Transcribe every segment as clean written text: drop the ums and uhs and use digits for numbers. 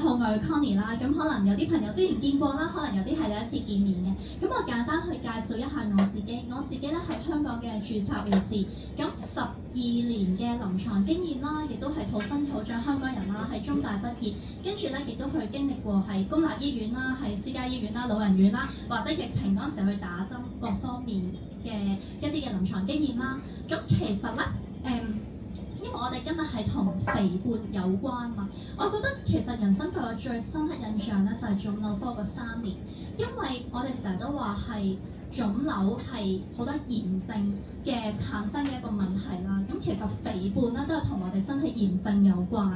號我係 Connie 啦，咁可能有啲朋友之前見過啦，可能有啲係第一次見面嘅。咁我簡單去介紹一下我自己。我自己咧係香港嘅註冊護士，咁12年嘅臨床經驗啦，亦都係土生土長香港人啦，係中大畢業，跟住咧亦都去經歷過係公立醫院啦、係私家醫院啦、老人院啦，或者疫情嗰陣時去打針各方面嘅一啲嘅臨床經驗啦。咁其實咧因為我哋今日係同肥胖有關嘛，我覺得其實人生對我最深刻印象咧就係腫瘤科嗰3年，因為我哋成日都話係腫瘤係好多炎症嘅產生嘅一個問題啦。咁其實肥胖咧都係同我哋身體炎症有關。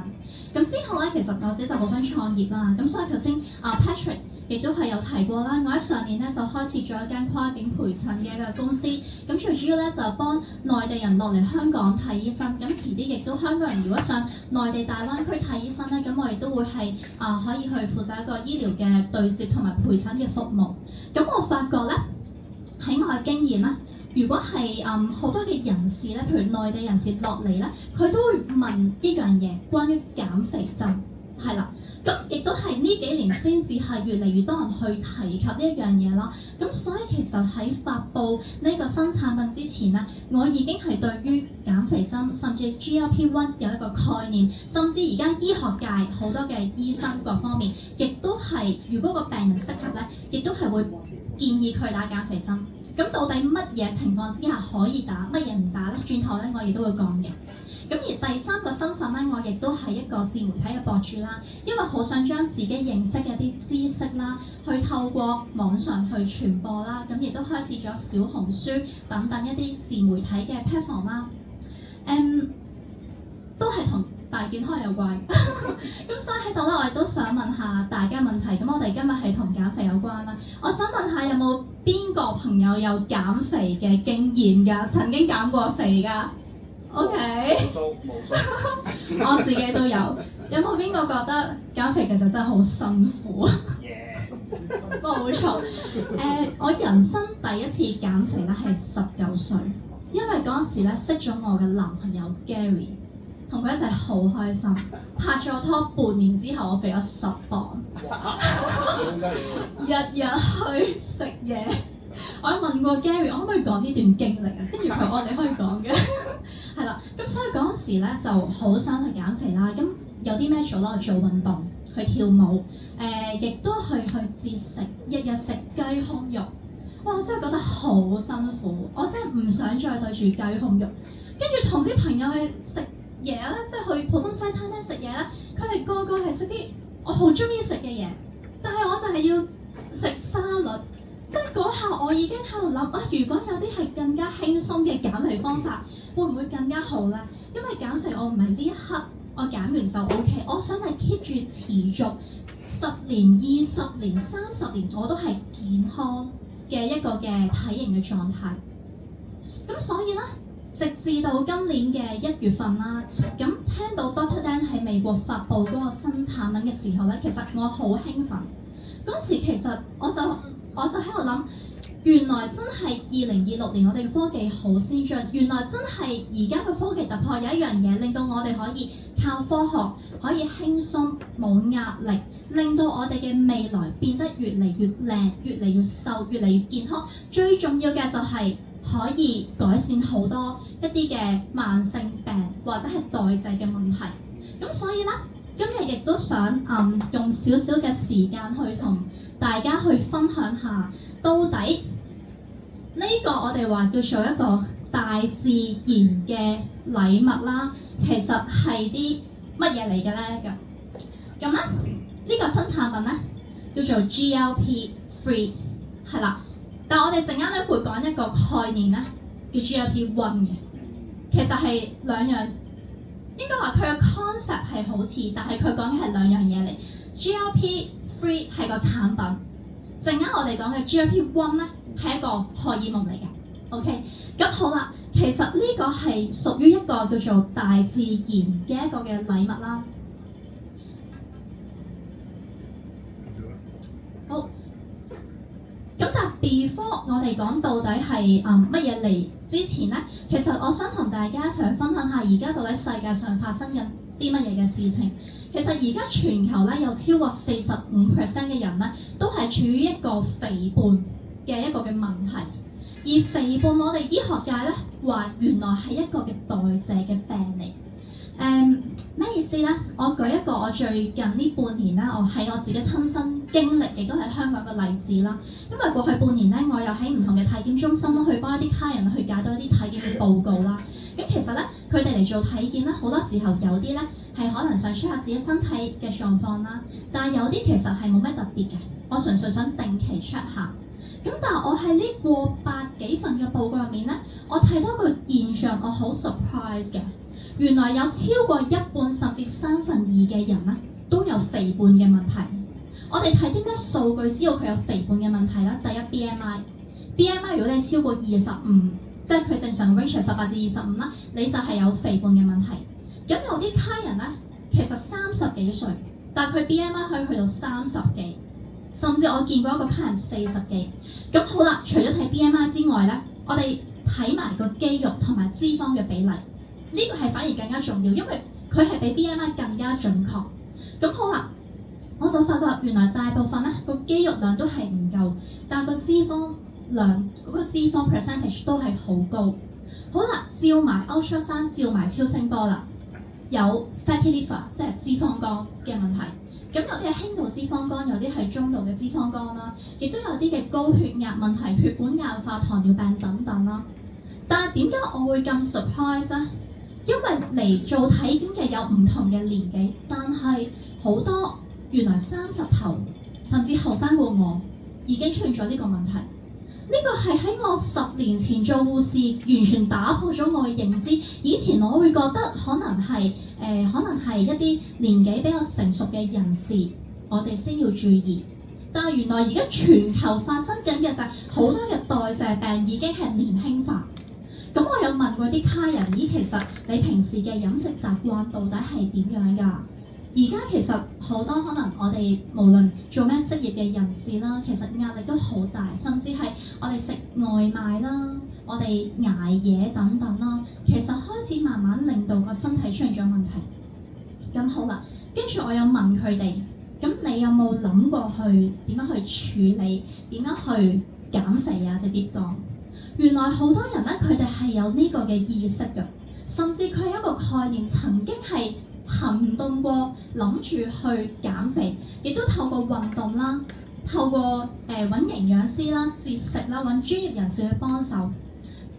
咁之後咧，其實我自己就好想創業啦。咁所以頭先Patrick亦都係有提過啦，我喺上年咧就開設咗一間跨境陪診嘅一個公司，咁最主要咧就係幫內地人落嚟香港睇醫生，咁遲啲亦都香港人如果上內地大灣區睇醫生咧，咁我亦都會係可以去負責一個醫療嘅對接同埋陪診嘅服務。咁我發覺咧喺我嘅經驗咧，如果係好多嘅人士咧，譬如內地人士落嚟咧，佢都會問一樣嘢，關於減肥針，係啦。咁亦都係呢幾年先至係越嚟越多人去提及呢一樣嘢啦。咁所以其實喺發布呢個新產品之前咧，我已經係對於減肥針甚至 GLP-1 有一個概念，甚至而家醫學界好多嘅醫生各方面，亦都係如果個病人適合咧，亦都係會建議佢打減肥針。咁到底乜嘢情況之下可以打，乜嘢唔打咧？轉頭咧我亦都會講嘅。咁而第3個身份咧，我亦都係一個自媒體嘅博主啦，因為好想將自己認識嘅一啲知識啦，去透過網上去傳播啦，咁亦都開始咗小紅書等等一啲自媒體嘅 platform 啦，都係同大健康有關。咁所以喺度咧，我亦都想問下大家問題。咁我哋今日係同減肥有關啦，我想問下有冇邊個朋友有減肥嘅經驗㗎？曾經減過肥㗎？OK，冇數，我自己都有。有冇邊個覺得減肥其實真係好辛苦？Yes，冇錯。我人生第一次減肥咧係19歲，因為嗰陣時咧識咗我嘅男朋友 Gary， 同佢一齊好開心，拍咗拖半年之後我肥咗10磅，日日去食嘢。我問過 Gary， 我可唔可以講呢段經歷啊？跟住佢話你可以講嘅，係啦。咁所以嗰陣時咧就好想去減肥啦。咁有啲咩做咧？做運動，去跳舞，亦都去節食，日日食雞胸肉。哇！我真係覺得好辛苦，我真係唔想再對住雞胸肉。跟住同啲朋友去食嘢咧，即係去普通西餐廳食嘢咧，佢哋個個係食啲我好中意食嘅嘢，但係我就係要食沙律。即係嗰下，我已經喺度諗啊！如果有啲係更加輕鬆嘅減肥方法，會唔會更加好咧？因為減肥我唔係呢一刻我減完就 OK， 我想係 keep 住持續10年、20年、30年，我都係健康嘅一個嘅體型嘅狀態。咁所以咧，直至到今年嘅1月份啦，咁聽到 Dr. Dan 喺美國發布嗰個新產品嘅時候咧，其實我好興奮。嗰時其實我就喺度諗，原來真係2026年我哋嘅科技好先進，原來真係而家嘅科技突破有一樣嘢，令到我哋可以靠科學可以輕鬆冇壓力，令到我哋嘅未來變得越嚟越靚、越嚟越瘦、越嚟越健康。最重要嘅就係可以改善好多一啲嘅慢性病或者係代謝嘅問題。咁所以咧，今日亦都想用少少嘅時間去同大家去分享下，到底呢個我哋話叫做一個大自然嘅禮物啦，其實係啲乜嘢嚟嘅咧？咁咧呢個新產品咧叫做 GLP-3， 係啦。但係我哋陣間咧會講一個概念咧，叫 GLP-1 嘅，其實係兩樣。應該話佢嘅 concept 係好似，但係佢講嘅係兩樣嘢嚟。GLP-3 係個產品，陣間我哋講嘅 GLP-1 咧係一個荷爾蒙嚟嘅。OK， 咁好啦，其實呢個係屬於一個叫做大自然嘅一個嘅禮物啦。好，咁但係 before 我哋講到底係乜嘢嚟之前咧，其實我想同大家一齊去分享下而家到底世界上發生緊啲啲乜嘢嘅事情。其實而家全球咧有超過45% 嘅人咧都係處於一個肥胖嘅一個嘅問題，而肥胖我哋醫學界咧話原來係一個嘅代謝嘅病嚟。咩意思咧？我舉一個我最近呢半年啦，我係我自己親身經歷，亦都係香港嘅例子啦。因為過去半年咧，我又喺唔同嘅體檢中心去幫一啲客人去解到一啲體檢嘅報告啦。咁其實咧，佢哋嚟做體檢咧，好多時候有啲咧係可能想 check 下自己身體嘅狀況啦，但係有啲其實係冇咩特別嘅，我純粹想定期 check 下。咁但係我喺呢過百幾份嘅報告入面咧，我睇到一個現象，我好 surprise 嘅。原來有超過一半甚至3分2嘅人咧都有肥胖嘅問題。我哋睇啲咩數據知道佢有肥胖嘅問題咧？第一 BMI 如果你超過25，即係佢正常 range 18至25啦，你就係有肥胖嘅問題。咁有啲客人咧，其實30幾歲，但係佢 BMI 可以去到30幾，甚至我見過一個客人40幾。咁好啦，除咗睇 BMI 之外咧，我哋睇埋個肌肉同埋脂肪嘅比例。呢個係反而更加重要，因為佢係比 BMI 更加準確。咁好啦，我就發覺原來大部分咧個肌肉量都係唔夠，但係個脂肪量嗰個脂肪 percentage 都係好高。好啦，照埋 ultrasound，照埋超聲波啦，有 fatty liver 即係脂肪肝嘅問題。咁有啲係輕度脂肪肝，有啲係中度嘅脂肪肝啦，亦都有啲嘅高血壓問題、血管硬化、糖尿病等等啦。但係點解我會咁 surprise 咧？因為嚟做體檢嘅有唔同嘅年紀，但係好多原來30頭甚至後生過我已經出現咗呢個問題。呢個係喺我10年前做護士，完全打破咗我嘅認知。以前我會覺得可能係一啲年紀比較成熟嘅人士，我哋先要注意。但係原來而家全球發生緊嘅就係好多嘅代謝病已經係年輕化。咁我有問過啲客人，咦，其實你平時嘅飲食習慣到底係點樣㗎？而家其實好多可能我哋無論做咩職業嘅人士啦，其實壓力都好大，甚至係我哋食外賣啦，我哋捱夜等等啦，其實開始慢慢令到個身體出現咗問題。咁好啦，跟住我有問佢哋，咁你有冇諗過去點樣去處理，點樣去減肥啊？直接講。原來好多人咧，佢哋係有呢個嘅意識嘅，甚至佢有一個概念，曾經係行動過，諗住去減肥，亦都透過運動啦，透過揾營養師啦、節食啦，揾專業人士去幫手。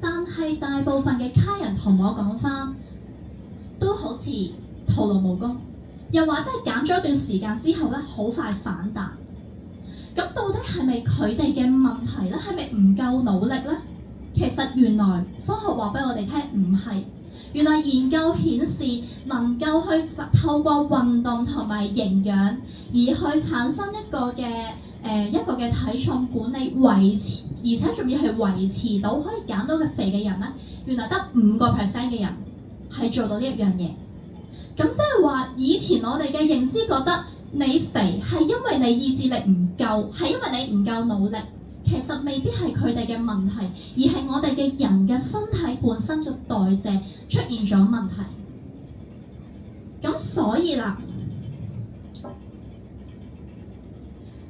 但係大部分嘅客人同我講返，都好似徒勞無功，又或者係減咗一段時間之後咧，好快反彈。咁到底係咪佢哋嘅問題咧？係咪唔夠努力咧？其實原來科學話俾我哋聽唔係，原來研究顯示能夠去透過運動同埋營養而去產生一個嘅體重管理維持，而且仲要係維持到可以減到嘅肥嘅人咧，原來得5%嘅人係做到呢一樣嘢。咁即係話以前我哋嘅認知覺得你肥係因為你意志力唔夠，係因為你唔夠努力。其實未必係佢哋嘅問題，而係我哋嘅人嘅身體本身嘅代謝出現咗問題。咁所以啦，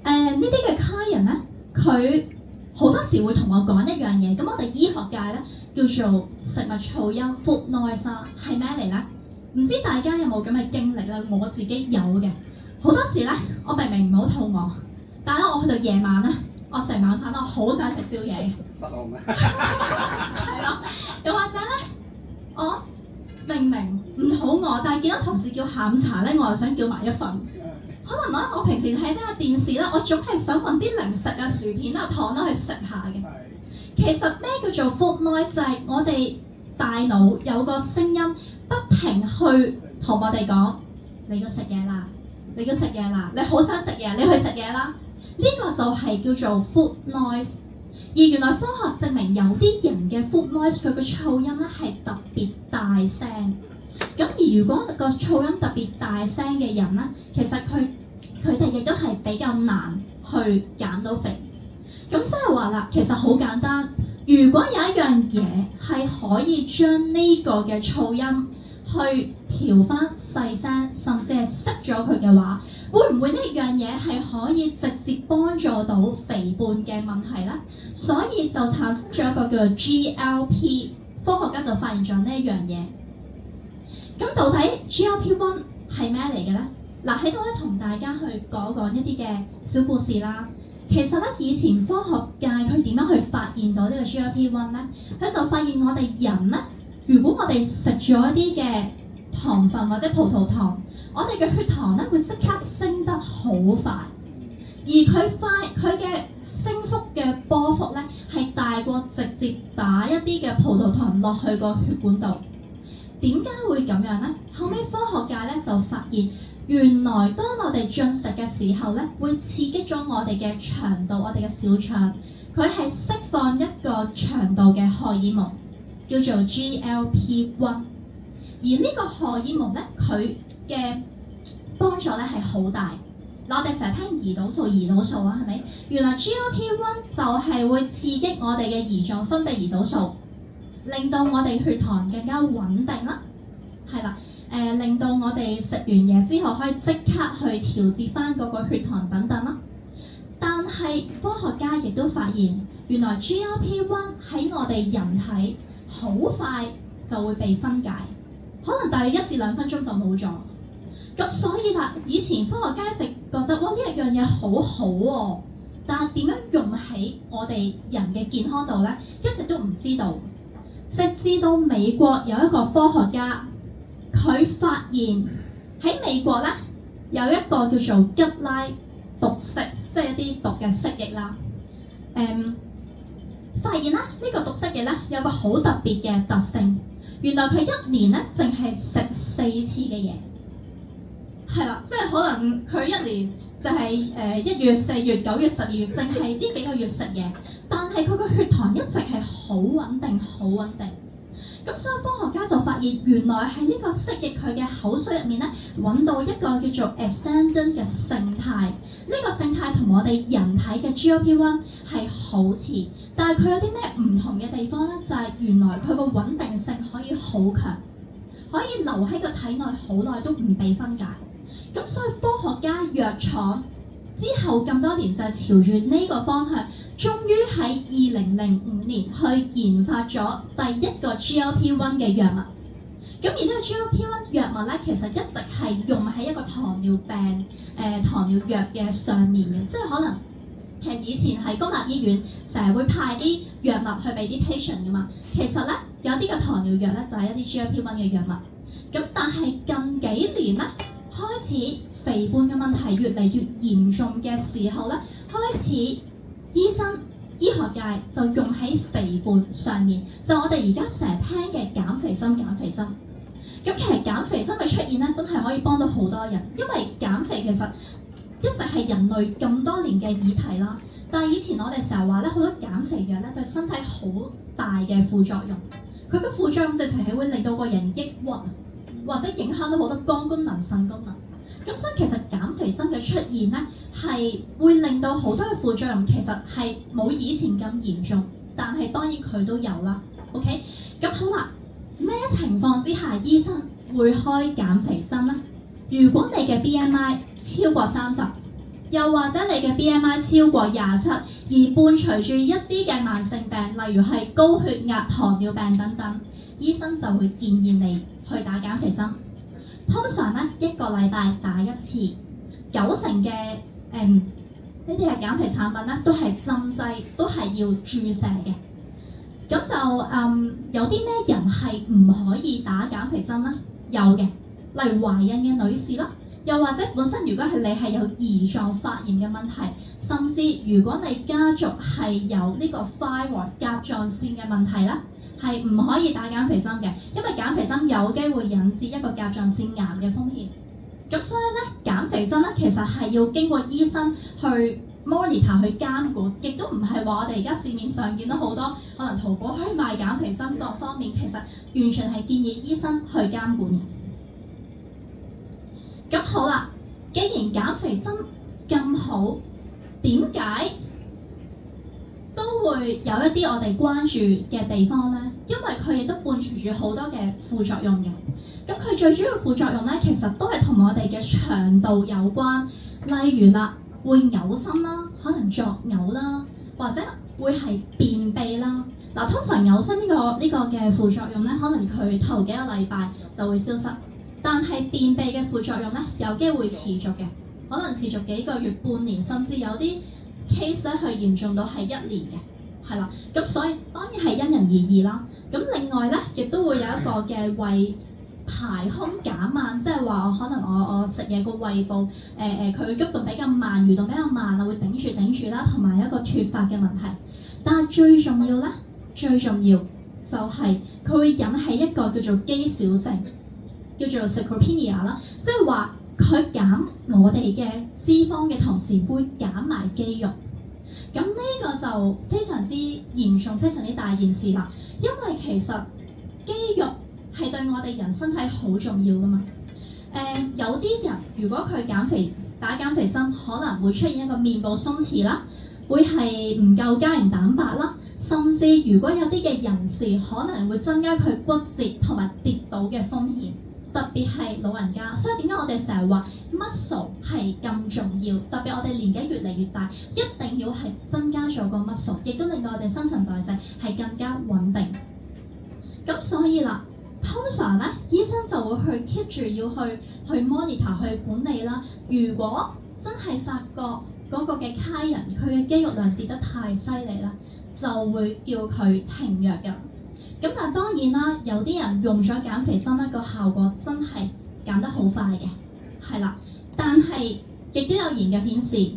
呢啲嘅客人咧，佢好多時會同我講一樣嘢。咁我哋醫學界咧叫做食物噪音 （food noise） 啊，係咩嚟咧？唔知大家有冇咁嘅經歷咧？我自己有嘅。好多時咧，我明明唔好肚餓，但係咧我去到夜晚咧。我食晚飯，我好想食宵夜。失控咩？係咯，又或者咧，我明明唔肚餓，但係見到同事叫下午茶咧，我又想叫埋一份。可能咧，我平時睇得下電視咧，我總係想揾啲零食啊、薯片啊、糖啦去食下嘅。其實咩叫做 food noise？就係我哋大腦有個聲音不停去同我哋講：你要食嘢啦，你要食嘢啦，你好想食嘢，你去食嘢啦。呢個就係叫做 food noise， 而原來科學證明有啲人嘅 food noise 佢個噪音咧係特別大聲。咁而如果個噪音特別大聲嘅人咧，其實佢哋亦都係比較難去減到肥。咁即係話啦，其實好簡單。如果有一樣嘢係可以將呢個嘅噪音去調翻細聲，甚至係熄咗佢嘅話，會唔會呢樣嘢係可以直接幫助到肥胖嘅問題呢？所以就產生咗一個叫做 GLP， 科學家就發現咗呢一樣嘢。咁到底 GLP-1 係咩嚟嘅呢？嗱，喺度咧同大家去講一啲嘅小故事啦。其實咧，以前科學界佢點樣去發現到呢個 GLP-1 咧？佢就發現我哋人咧，如果我哋食咗一啲嘅糖分或者葡萄糖，我哋嘅血糖咧會即刻升得好快，而佢嘅升幅嘅波幅咧係大過直接打一啲嘅葡萄糖落去個血管度。點解會咁樣咧？後尾科學界咧就發現，原來當我哋進食嘅時候咧，會刺激咗我哋嘅腸道，我哋嘅小腸，佢係釋放一個腸道嘅荷爾蒙，叫做 GLP-1。而呢個荷爾蒙咧，佢嘅幫助咧係好大。嗱，我哋成日聽胰島素啊，係咪？原來 GLP-1 就係會刺激我哋嘅胰臟分泌胰島素，令到我哋血糖更加穩定啦。係啦。令到我哋食完嘢之後可以即刻去調節翻嗰個血糖等等啦。但係科學家亦都發現，原來 GLP-1 喺我哋人體好快就會被分解，可能大約1至2分鐘就冇咗。咁所以啦，以前科學家一直覺得哇，呢一樣嘢好好喎，但係點樣用喺我哋人嘅健康度呢？一直都唔知道。直至到美國有一個科學家，佢發現喺美國咧有一個叫做吉拉毒蜥，即係一啲毒嘅蜥蜴啦。發現啦，呢個毒蜥蜴咧有個好特別嘅特性，原來佢一年咧淨係食4次嘅嘢。係啦，即係可能佢一年就係1月、4月、9月、12月，淨係呢幾個月食嘢，但係佢個血糖一直係好穩定，好穩定。咁所以科學家就發現，原來喺呢個蜥蜴佢嘅口水入面咧，揾到一個叫做 extended 嘅胜肽。呢個勝肽同我哋人體嘅 GLP-1 係好似，但係佢有啲咩唔同嘅地方咧？就係原來佢個穩定性可以好強，可以留喺個體內好耐都唔被分解。咁所以科學家、藥廠之後咁多年就朝住呢個方向，終於喺2005年去研發咗第一個 GLP-1 嘅藥物。咁而呢個 GLP-1 藥物咧，其實一直係用喺一個糖尿病糖尿藥嘅上面嘅，即係可能其實以前喺公立醫院成日會派啲藥物去俾啲 patient 噶嘛。其實咧有啲嘅糖尿藥咧就係一啲 GLP-1 嘅藥物。咁但係近幾年咧開始肥胖嘅問題越嚟越嚴重嘅時候咧，開始醫學界就用喺肥胖上面，就我哋而家成日聽嘅減肥針。咁其實減肥針嘅出現咧，真係可以幫到好多人，因為減肥其實一直係人類咁多年嘅議題啦。但係以前我哋成日話咧，好多減肥藥咧對身體好大嘅副作用，佢嘅副作用直情係會令到個人抑鬱，或者影響到好多肝功能、腎功能。咁所以其實減肥針嘅出現咧，係會令到好多嘅副作用其實係冇以前咁嚴重，但係當然佢都有啦。OK， 咁好啦，咩情況之下醫生會開減肥針咧？如果你嘅 BMI 超過30，又或者你嘅 BMI 超過27，而伴隨住一啲嘅慢性病，例如係高血壓、糖尿病等等，醫生就會建議你去打減肥針。通常咧1個禮拜打1次，90%嘅呢啲嘅減肥產品咧都係針劑，都係要注射嘅。咁就有啲咩人係唔可以打減肥針咧？有嘅，例如懷孕嘅女士啦，又或者本身如果係你係有胰臟發炎嘅問題，甚至如果你家族係有呢個 thyroid 甲狀腺嘅問題啦，係唔可以打減肥針嘅，因為減肥針有機會引致一個甲狀腺癌嘅風險。咁所以咧，減肥針咧其實係要經過醫生去 monitor 去監管，亦都唔係話我哋而家市面上見到好多可能淘寶可以賣減肥針各方面，其實完全係建議醫生去監管嘅。咁好啦，既然減肥針咁好，點解都會有一啲我哋關注嘅地方咧？因為佢亦都伴隨住好多嘅副作用嘅。咁佢最主要副作用咧，其實都係同我哋嘅腸道有關，例如啦，會嘔心啦，可能作嘔啦，或者會係便秘啦。嗱，通常嘔心呢個嘅副作用咧，可能佢頭幾個禮拜就會消失，但係便秘嘅副作用咧，有機會持續嘅，可能持續幾個月、半年，甚至有啲 case 咧係嚴重到係1年嘅，係啦。咁所以當然係因人而異啦。咁另外咧，亦都會有一個嘅胃排空減慢，即係話可能我食嘢個胃部佢喐動比較慢，蠕動比較慢啊，會頂住啦，同埋一個脫髮嘅問題。但係最重要就係佢會引起一個叫做肌少症，叫做 sarcopenia 啦，即係話佢減我哋嘅脂肪嘅同時會減埋肌肉。咁呢個就非常之嚴重、非常之大件事啦，因為其實肌肉係對我哋人身體好重要噶嘛。有啲人如果佢打減肥針，可能會出現一個面部鬆弛啦，會係唔夠膠原蛋白啦，甚至如果有啲嘅人士可能會增加佢骨折同埋跌倒嘅風險，特別係老人家。所以點解我哋成日話 muscle 係咁重要？特別我哋年紀越嚟越大，一定要係增加咗個 muscle， 亦都令到我哋新陳代謝係更加穩定。咁所以啦，通常咧，醫生就會去 keep 住要去 monitor 去管理啦。如果真係發覺嗰個嘅客人佢嘅肌肉量跌得太犀利啦，就會叫佢停藥㗎。咁但係當然啦，有啲人用咗減肥針咧，個效果真係減得好快嘅，係啦。但係亦都有研究顯示，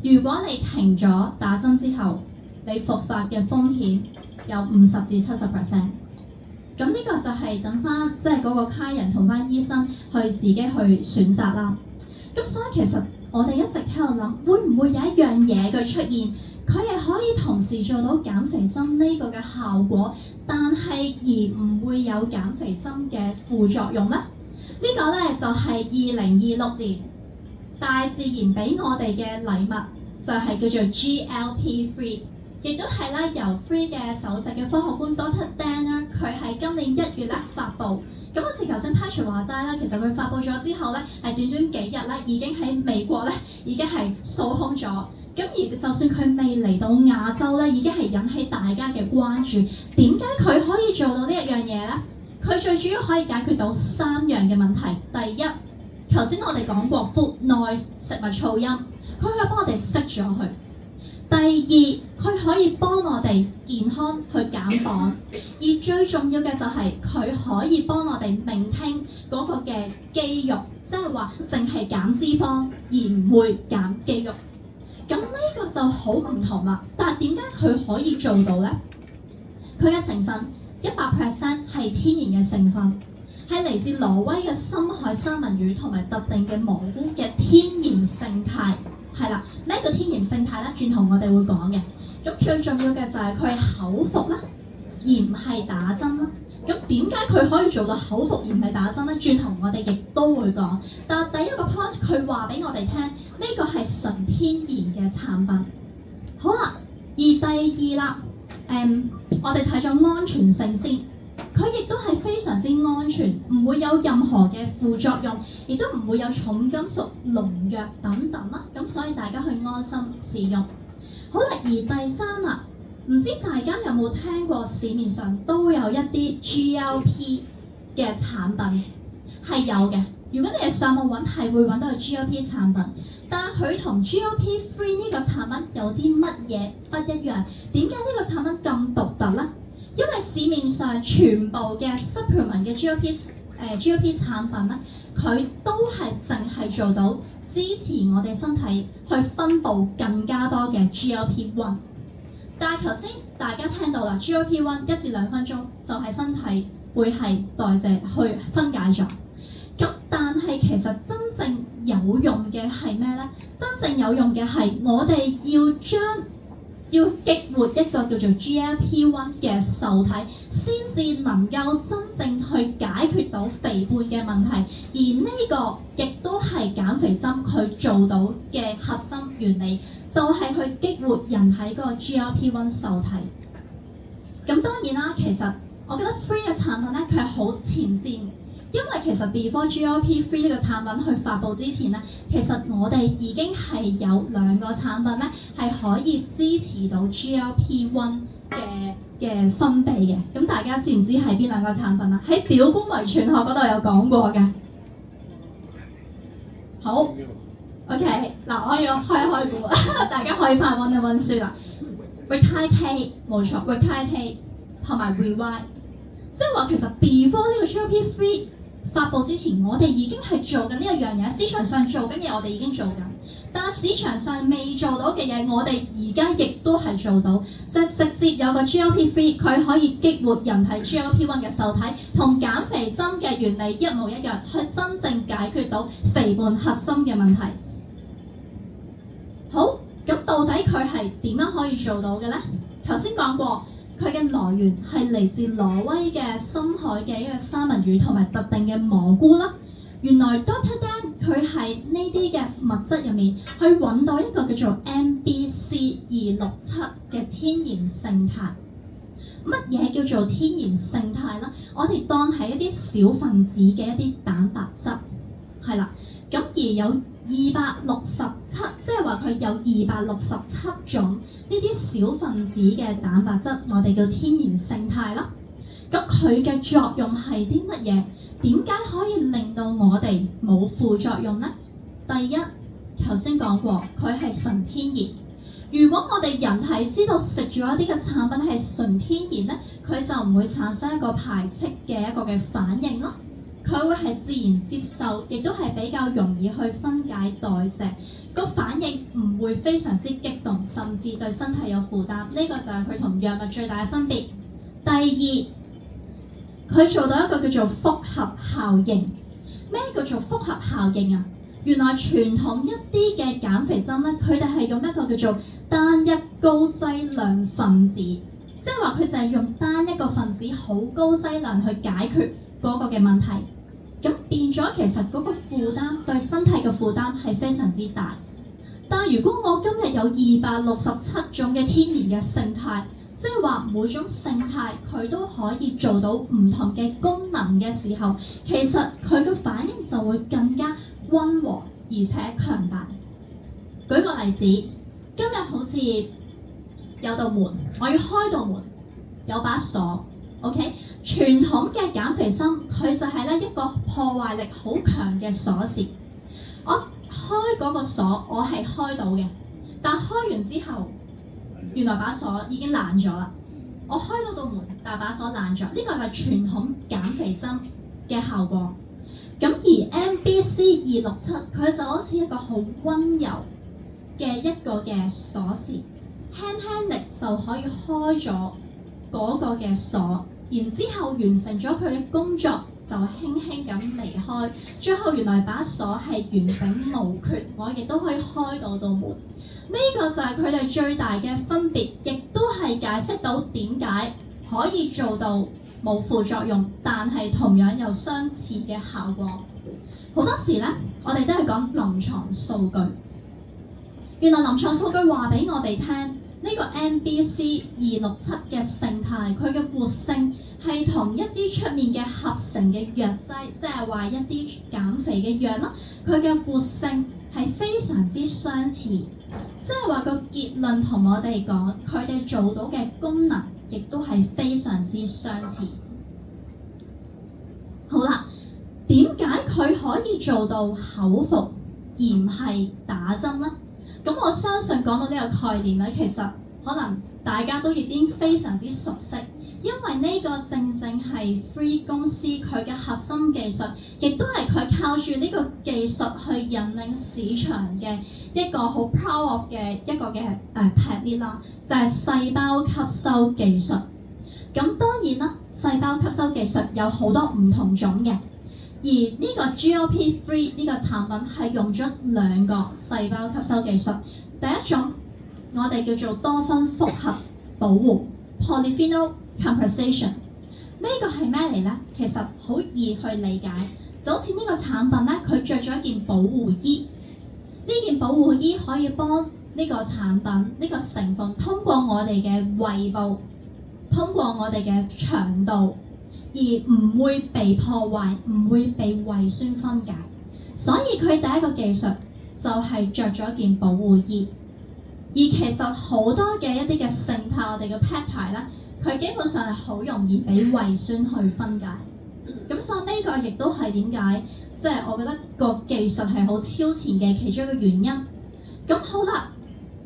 如果你停咗打針之後，你復發嘅風險有50%至70%。咁呢個就係等翻即係嗰個客人同翻醫生去自己去選擇啦。咁所以其實我哋一直喺度諗，會唔會有一樣嘢佢出現，佢係可以同時做到減肥針呢個嘅效果，但係而唔會有減肥針嘅副作用呢？呢個呢，就係2026年大自然俾我哋嘅禮物，就係叫做 GLP-3，亦都係咧由 Free 嘅首席嘅科學官 Dr. Dan 啦，佢喺今年1月咧發布。咁好似頭先 Patrick 話齋啦，其實佢發布咗之後咧，係短短幾日咧，已經喺美國咧已經係掃空咗。咁而就算佢未嚟到亞洲咧，已經係引起大家嘅關注。點解佢可以做到呢一樣嘢咧？佢最主要可以解決到3樣嘅問題。第一，頭先我哋講過 food noise 食物噪音，佢可以幫我哋熄咗佢。第二，佢可以幫我哋健康去減磅，而最重要嘅就係佢可以幫我哋maintain嗰個嘅肌肉，即係話淨係減脂肪而唔會減肌肉。咁呢個就好唔同啦。但係點解佢可以做到呢？佢嘅成分100% 係天然嘅成分，係嚟自挪威嘅深海三文魚同埋特定嘅蘑菇嘅天然生態。係啦，咩叫天然生態咧？轉頭我哋會講嘅。咁最重要嘅就係佢係口服啦，而唔係打針啦。咁點解佢可以做到口服而唔係打針咧？轉頭我哋亦都會講。但係第一個 point 佢話俾我哋聽，呢個係純天然嘅產品。好啦，而第二啦，我哋睇咗安全性先。佢亦都係非常之安全，唔會有任何嘅副作用，亦都唔會有重金屬、農藥等等啦。咁所以大家去安心使用。好啦，而第三啦，唔知大家有冇聽過市面上都有一啲 GLP 嘅產品係有嘅。如果你係上網揾，係會揾到個 GLP 產品，但係佢同 GLP-3 呢個產品有啲乜嘢不一樣？點解呢個產品咁獨特呢？因為市面上全部嘅 supplement 嘅 GLP 產品咧，佢都係淨係做到支持我哋身體去分泌更加多嘅 GLP-1。但係頭先大家聽到啦，GLP-1 1至2分鐘就係身體會係代謝去分解咗。咁但係其實真正有用嘅係咩咧？真正有用嘅係我哋要激活一個叫做 GLP-1 嘅受體，先至能夠真正去解決到肥胖嘅問題。而呢個亦都係減肥針佢做到嘅核心原理，就係去激活人體嗰個 GLP-1 受體。咁當然啦，其實我覺得 Free 嘅產品咧，佢係好前瞻嘅，因為其實 before GLP-3 呢個產品去發布之前咧，其實我哋已經係有2個產品咧係可以支持到 GLP-1 嘅分泌嘅。咁大家知唔知係邊2個產品啊？喺表觀遺傳學嗰度有講過嘅。好 ，OK， 嗱，我要開一開估，大家可以翻去溫一溫書啦。Retitate 冇錯 ，Retitate 同埋 Revive， 即係話其實 before 呢個 GLP-3 發布之前，我哋已經係做緊呢一樣嘢，市場上做緊嘢，我哋已經做緊。但係市場上未做到嘅嘢，我哋而家亦都係做到，就係直接有個 GLP-3，佢可以激活人體 GLP-1 嘅受體，同減肥針嘅原理一模一樣，去真正解決到肥胖核心嘅問題。好，咁到底佢係點樣可以做到嘅呢？頭先講過，佢嘅來源係嚟自挪威嘅深海嘅一個三文魚同埋特定嘅蘑菇啦。原來 Dr. Dan 佢喺呢啲嘅物質入面去揾到一個叫做 MBC267嘅天然勝肽。乜嘢叫做天然勝肽呢？我哋當係一啲小分子嘅一啲蛋白質，係啦。咁而有267，即係話佢有267種呢啲小分子嘅蛋白質，我哋叫天然勝肽啦。咁佢嘅作用係啲乜嘢？點解可以令到我哋冇副作用呢？第一，頭先講過，佢係純天然。如果我哋人係知道食咗一啲嘅產品係純天然咧，佢就唔會產生一個排斥嘅一個嘅反應咯。佢會係自然接受，亦都係比較容易去分解代謝，個反應唔會非常之激動，甚至對身體有負擔。呢個就係佢同藥物最大嘅分別。第二，佢做到一個叫做複合效應。咩叫做複合效應啊？原來傳統一啲嘅減肥針咧，佢哋係用一個叫做單一高劑量分子，即係話佢就係用單一個分子好高劑量去解決嗰個嘅問題。咁變咗其實嗰個負擔對身體嘅負擔係非常之大。但係如果我今日有267種嘅天然嘅勝肽，即係話每種勝肽佢都可以做到唔同嘅功能嘅時候，其實佢嘅反應就會更加溫和而且強大。舉個例子，今日好似有道門，我要開道門，有把鎖。OK， 傳統嘅減肥針佢就係一個破壞力好強嘅鎖匙。我開嗰個鎖，我係開到嘅，但開完之後，原來把鎖已經爛咗啦。我開到道門，但把鎖爛咗，呢個係傳統減肥針嘅效果。咁而 MBC267佢就好似一個好溫柔嘅一個嘅鎖匙，輕輕力就可以開咗嗰個嘅鎖，然之後完成咗佢嘅工作，就輕輕咁離開。最後原來把鎖係完整無缺，我亦都可以開到道門。呢個就係佢哋最大嘅分別，亦都係解釋到點解可以做到冇副作用，但係同樣有相似嘅效果。好多時咧，我哋都係講臨床數據。原來臨床數據話俾我哋聽，呢個 MBC267嘅勝肽，佢嘅活性係同一啲出面嘅合成嘅藥劑，即係話一啲減肥嘅藥啦，佢嘅活性係非常之相似。即係話個結論同我哋講，佢哋做到嘅功能亦都係非常之相似。好啦，點解佢可以做到口服而唔係打針呢？咁我相信講到呢個概念咧，其實可能大家都已經非常之熟悉，因為呢個正正係 Free 公司佢嘅核心技術，亦都係佢靠住呢個技術去引領市場嘅一個好 proud of 嘅一個嘅technique 啦，就係細胞吸收技術。咁當然啦，細胞吸收技術有好多唔同種嘅。而呢個 GLP-3 呢個產品係用咗2個細胞吸收技術。第一種我哋叫做多酚複合保護 （Polyphenol Compensation）。呢個係咩嚟呢？其實好易去理解，就好似呢個產品咧，佢着咗一件保護衣。呢件保護衣可以幫呢個產品呢個成分通過我哋嘅胃部，通過我哋嘅腸道。而唔會被破壞，唔會被胃酸分解。所以佢第一個技術就係着咗件保護衣。而其實好多嘅一啲嘅勝肽，我哋嘅 peptide 咧，佢基本上係好容易俾胃酸去分解。咁所以呢個亦都係點解，即係我覺得個技術係好超前嘅其中一個原因。咁好啦，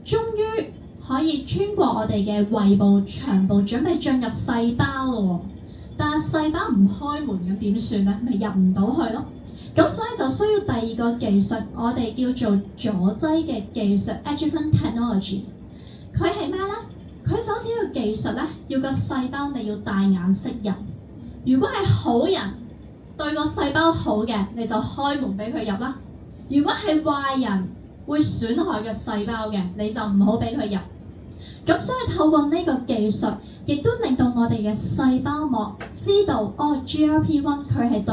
終於可以穿過我哋嘅胃部、腸部，準備進入細胞咯。但係細胞唔開門咁點算咧？咪入唔到去咯。咁所以就需要第二個技術，我哋叫做阻劑嘅技術 （adjuvant technology）。佢係咩咧？佢就好似呢個技術咧，要個細胞你要帶眼識人。如果係好人對個細胞好嘅，你就開門俾佢入啦。如果係壞人會損害個細胞嘅，你就唔好俾佢入。咁所以透過呢個技術，亦都令到我哋嘅細胞膜知道，哦 GLP-1 佢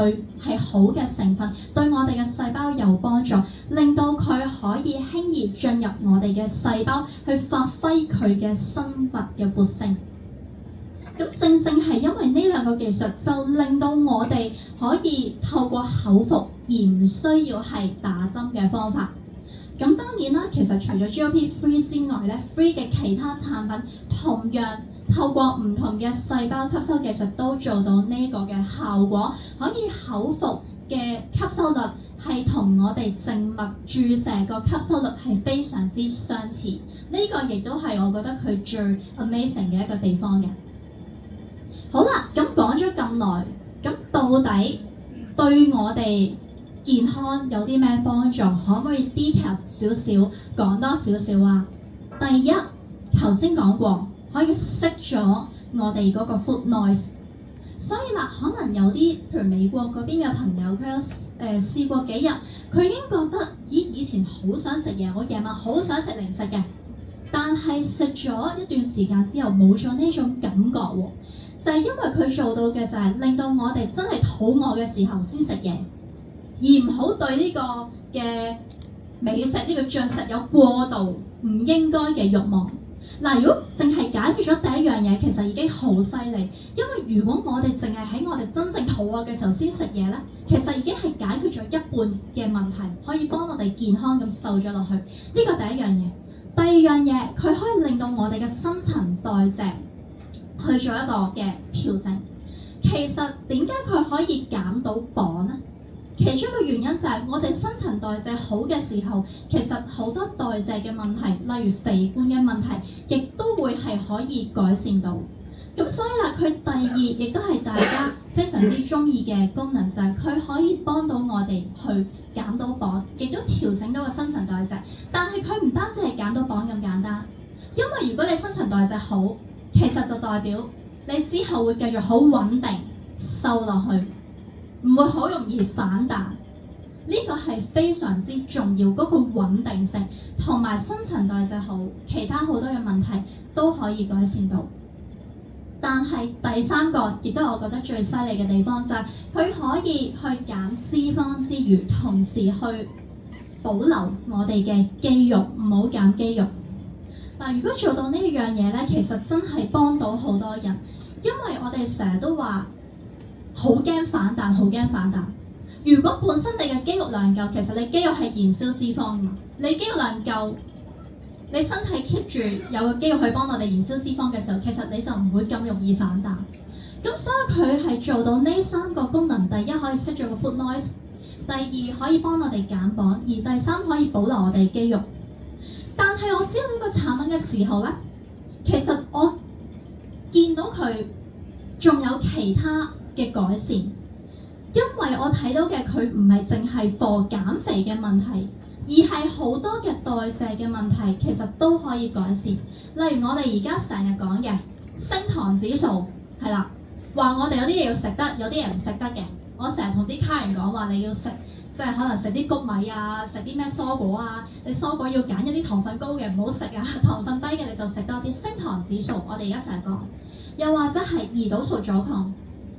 係好嘅成分，對我哋嘅細胞有幫助，令到佢可以輕易進入我哋嘅細胞，去發揮佢嘅生物嘅活性。咁正正係因為呢兩個技術，就令到我哋可以透過口服而唔需要係打針嘅方法。咁當然啦，其實除咗 GLP-3 之外咧，3嘅其他產品同樣透過唔同嘅細胞吸收技術都做到呢個嘅效果，可以口服嘅吸收率係同我哋靜脈注射個吸收率係非常之相似。呢個亦都係我覺得佢最 amazing 嘅一個地方嘅。好啦，咁講咗咁耐，咁到底對我哋健康有啲咩幫助？可唔可以 detail 少少講多少少啊？第一，頭先講過可以熄咗我哋嗰個 food noise， 所以啦，可能有啲譬如美國嗰邊嘅朋友，佢有試過幾日，佢已經覺得以前好想食嘢，我夜晚好想食零食嘅，但係食咗一段時間之後冇咗呢種感覺喎，就係因為佢做到嘅就係令到我哋真係肚餓嘅時候先食嘢。而唔好對呢個嘅美食呢個進食有過度唔應該嘅慾望。嗱，如果淨係解決咗第一樣嘢，其實已經好犀利。因為如果我哋淨係喺我哋真正肚餓嘅時候先食嘢咧，其實已經係解決咗一半嘅問題，可以幫我哋健康咁瘦咗落去。呢個第一樣嘢。第二樣嘢，佢可以令到我哋嘅新陳代謝去做一個嘅調整。其實點解佢可以減到磅咧？其中一個原因就係我哋新陳代謝好嘅時候，其實好多代謝嘅問題，例如肥胖嘅問題，亦都會係可以改善到。咁所以啦，佢第二亦都係大家非常之中意嘅功能，就係佢可以幫到我哋去減到磅，亦都調整到個新陳代謝。但係佢唔單止係減到磅咁簡單，因為如果你新陳代謝好，其實就代表你之後會繼續好穩定瘦落去。唔會好容易反彈，呢個係非常之重要，嗰個穩定性同埋新陳代謝好，其他好多嘅問題都可以改善到。但係第三個亦都係我覺得最犀利嘅地方，就係佢可以去減脂肪之餘，同時去保留我哋嘅肌肉，唔好減肌肉。嗱，如果做到呢樣嘢咧，其實真係幫到好多人，因為我哋成日都話，好驚反彈，好驚反彈。如果本身你嘅肌肉量夠，其實你肌肉係燃燒脂肪㗎嘛。你肌肉量夠，你身體 keep 住有個肌肉去幫我哋燃燒脂肪嘅時候，其實你就唔會咁容易反彈。咁所以佢係做到呢三個功能：第一可以熄咗個 food noise， 第二可以幫我哋減磅，而第三可以保留我哋肌肉。但係我知道呢個產品嘅時候咧，其實我見到佢仲有其他嘅改善，因為我睇到嘅佢唔係淨係 for 減肥嘅問題，而係好多嘅代謝嘅問題，其實都可以改善。例如我哋而家成日講嘅升糖指數，係啦，話我哋有啲嘢要食得，有啲嘢唔食得嘅。我成日同啲客人講話，你要食，即係可能食啲谷米啊，食啲咩蔬果啊，你蔬果要揀一啲糖分高嘅唔好食啊，糖分低嘅你就食多啲。升糖指數我哋而家成日講，又或者係胰島素阻抗。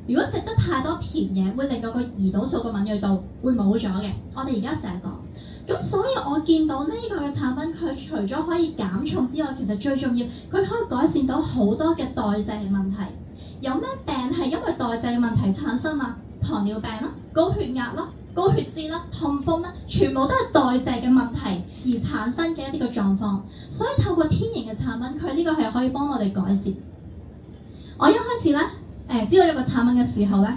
如果食得太多甜嘢，會令到個胰島素個敏鋭度會冇咗嘅。我哋而家成日講，咁所以我見到呢個嘅產品，佢除咗可以減重之外，其實最重要，佢可以改善到好多嘅代謝問題。有咩病係因為代謝嘅問題產生啊？糖尿病啦、高血壓啦、高血脂啦、痛風啦，全部都係代謝嘅問題而產生嘅一啲嘅狀況。所以透過天然嘅產品，佢呢個係可以幫我哋改善。我一開始咧知道一個產品嘅時候咧，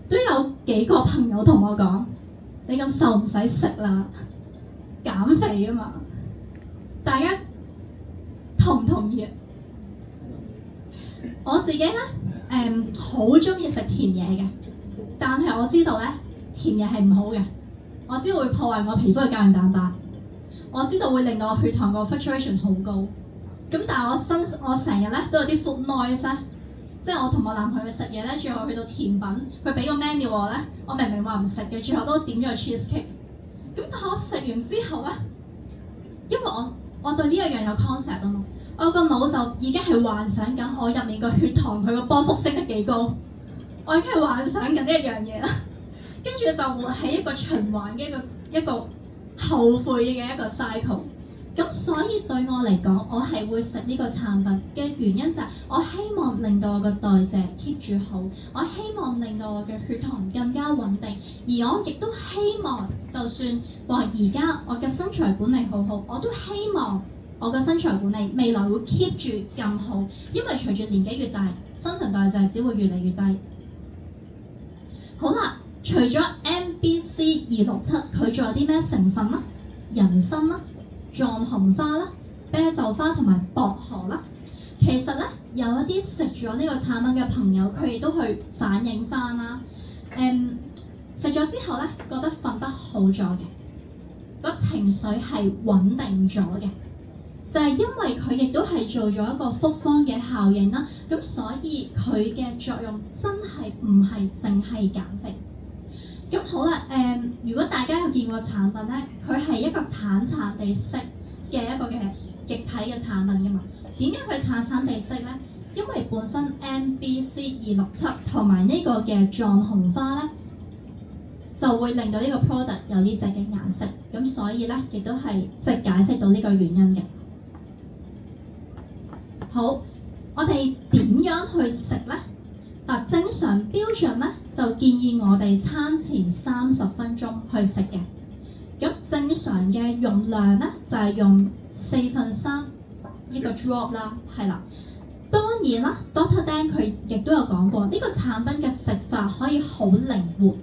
都有幾個朋友同我講：你咁瘦唔使食啦，減肥啊嘛！大家同唔同意啊？我自己咧好中意食甜嘢嘅，但係我知道咧甜嘢係唔好嘅。我知道會破壞我皮膚嘅膠原蛋白，我知道會令到我血糖個 fluctuation 好高。咁但係我成日咧都有啲 food noise 咧，即係我同我男朋友去食嘢咧，最後去到甜品，佢俾個 menu 我咧，我明明話唔食嘅，最後都點咗個 cheesecake。咁但係我食完之後咧，因為我對呢一樣有 concept 啊嘛。我個腦就已經係幻想緊我入面個血糖佢個波幅升得幾高，我已經係幻想緊呢一樣嘢啦。跟住就會喺一個循環嘅一個後悔嘅一個 cycle。咁所以對我嚟講，我係會食呢個產品嘅原因就係我希望令到我個代謝 keep 住好，我希望令到我嘅血糖更加穩定，而我亦都希望就算話而家我嘅身材管理好好，我都希望我嘅身材管理未來會 keep 住咁好，因為隨住年紀越大，新陳代謝只會越嚟越低。好啦，除咗 MBC267，佢仲有啲咩成分啦？人參啦、藏紅花啦、啤酒花同埋薄荷啦。其實咧，有一啲食咗呢個產品嘅朋友，佢哋都去反映翻啦。食咗之後咧，覺得瞓得好咗嘅，個情緒係穩定咗嘅。就係因為佢亦都係做咗一個複方嘅效應啦，咁所以佢嘅作用真係唔係淨係減肥。咁好啦，如果大家有見過產品咧，佢係一個橙地色嘅一個嘅液體嘅產品㗎嘛。點解佢橙地色咧？因為本身 MBC267同埋呢個嘅藏紅花咧，就會令到呢個 product 有呢隻嘅顏色。咁所以咧，亦都係即係解釋到呢個原因嘅。好，我哋點樣去食咧？嗱，正常標準咧就建議我哋餐前30分鐘去食嘅。咁正常嘅用量咧就係用3/4一個 drop 啦，係啦。當然啦 ，Dr. Dan 佢亦都有講過，呢個產品嘅食法可以好靈活。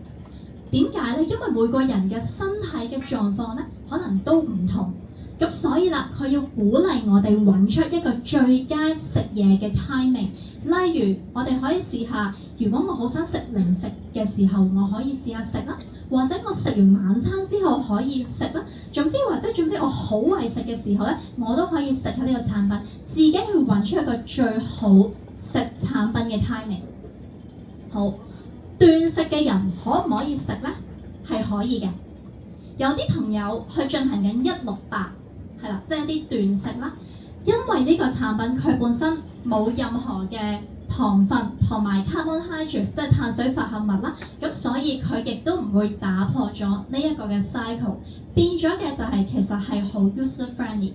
點解咧？因為每個人嘅身體嘅狀況咧，可能都唔同。咁所以啦，佢要鼓勵我哋揾出一個最佳食嘢嘅 timing。例如，我哋可以試下，如果我好想食零食嘅時候，我可以試下食啦；或者我食完晚餐之後可以食啦。總之我好為食嘅時候咧，我都可以食下呢個產品，自己去揾出一個最好食產品嘅 timing。好，斷食嘅人可唔可以食咧？係可以嘅。有啲朋友去進行緊168。係啦，即係一啲斷食啦，因為呢個產品佢本身冇任何嘅糖分同埋 carbohydrates， 即係碳水化合物啦，咁所以佢亦都唔會打破咗呢一個嘅 cycle， 變咗嘅就係其實係好 user friendly。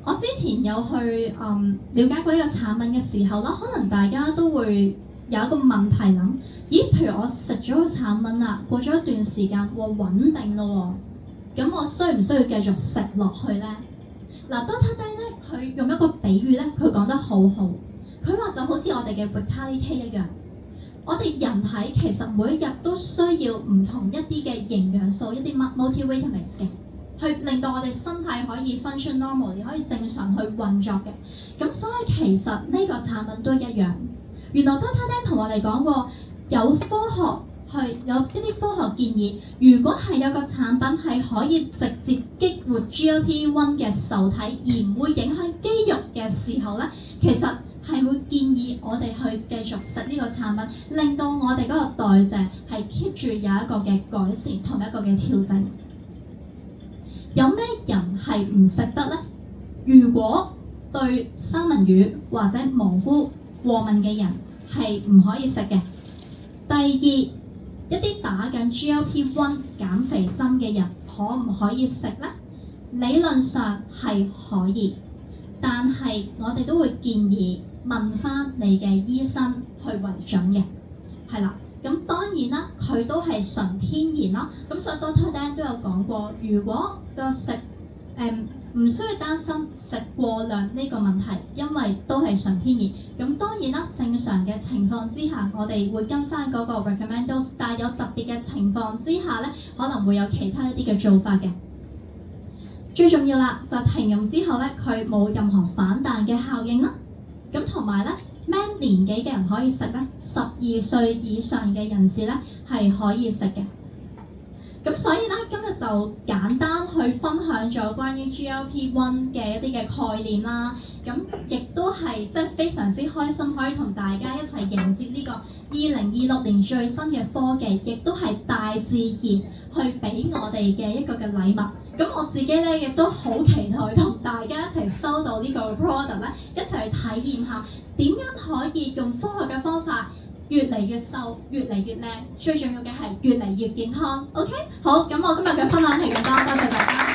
我之前有去了解過呢個產品嘅時候啦，可能大家都會有一個問題諗，咦？譬如我食咗個產品啦，過咗一段時間，穩定咯喎。咁我需唔需要繼續食落去咧？嗱，Dr. Dan 咧，佢用一個比喻咧，佢講得好好。佢話就好似我哋嘅 vitality 一樣，我哋人體其實每一日都需要唔同一啲嘅營養素，一啲 multivitamins 嘅，去令到我哋身體可以 function normally， 可以正常去運作嘅。咁所以其實呢個產品都一樣。原來 Dr. Dan 同我哋講過，有一啲科學建議，如果係有個產品係可以直接激活 GLP-1 嘅受體，而唔會影響肌肉嘅時候咧，其實係會建議我哋去繼續食呢個產品，令到我哋嗰個代謝係 keep 住有一個嘅改善同一個嘅調整。有咩人係唔食得咧？如果對三文魚或者蘑菇過敏嘅人係唔可以食嘅。第二，一啲打緊 GLP-1 減肥針嘅人可唔可以食呢？理論上係可以，但係我哋都會建議問翻你嘅醫生去為準嘅，係啦。咁當然啦，佢都係純天然啦。咁所以 Dr. Dan 都有講過，如果個食唔需要擔心食過量呢個問題，因為都係純天然。咁當然啦，正常嘅情況之下，我哋會跟翻嗰個 recommend dose，但係有特別嘅情況之下咧，可能會有其他一啲嘅做法嘅。最重要啦，就停用之後咧，佢冇任何反彈嘅效應啦。咁同埋咧，咩年紀嘅人可以食咧？12歲以上嘅人士咧係可以食嘅。咁所以咧，今日就簡單去分享咗關於 GLP-1 嘅一啲嘅概念啦。咁亦都係即係非常之開心，可以同大家一齊迎接呢個2026年最新嘅科技，亦都係大自然去俾我哋嘅一個嘅禮物。咁我自己咧亦都好期待同大家一齊收到呢個 product 咧，一齊去體驗下點樣可以用科學嘅方法越嚟越瘦，越嚟越靚，最重要嘅係越嚟越健康。OK， 好，咁我今日嘅分享係咁多，多謝大家。